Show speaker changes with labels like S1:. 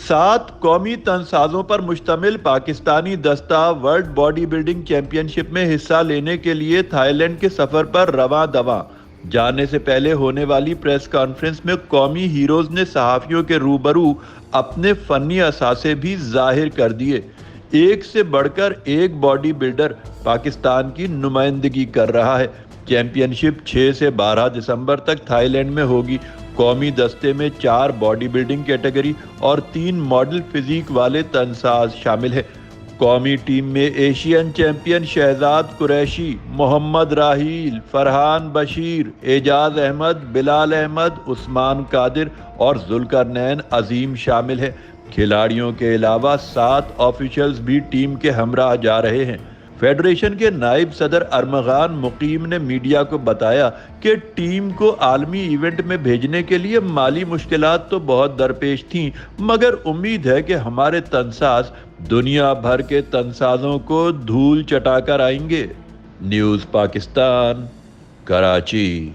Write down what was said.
S1: 7 قومی تنسازوں پر مشتمل پاکستانی دستہ ورلڈ باڈی بلڈنگ چیمپئن شپ میں حصہ لینے کے لیے تھائی لینڈ کے سفر پر رواں دواں۔ جانے سے پہلے ہونے والی پریس کانفرنس میں قومی ہیروز نے صحافیوں کے روبرو اپنے فنی اثاثے بھی ظاہر کر دیے۔ ایک سے بڑھ کر ایک باڈی بلڈر پاکستان کی نمائندگی کر رہا ہے۔ چیمپئن شپ 6 سے 12 دسمبر تک تھائی لینڈ میں ہوگی۔ قومی دستے میں 4 باڈی بلڈنگ کیٹیگری اور 3 ماڈل فزیک والے تنساز شامل ہیں۔ قومی ٹیم میں ایشین چیمپئن شہزاد قریشی، محمد راحیل، فرحان بشیر، اعجاز احمد، بلال احمد، عثمان قادر اور ذوالقرنین عظیم شامل ہیں۔ کھلاڑیوں کے علاوہ 7 آفیشلز بھی ٹیم کے ہمراہ جا رہے ہیں۔ فیڈریشن کے نائب صدر ارمغان مقیم نے میڈیا کو بتایا کہ ٹیم کو عالمی ایونٹ میں بھیجنے کے لیے مالی مشکلات تو بہت درپیش تھیں، مگر امید ہے کہ ہمارے تنساز دنیا بھر کے تنسازوں کو دھول چٹا کر آئیں گے۔ نیوز پاکستان، کراچی۔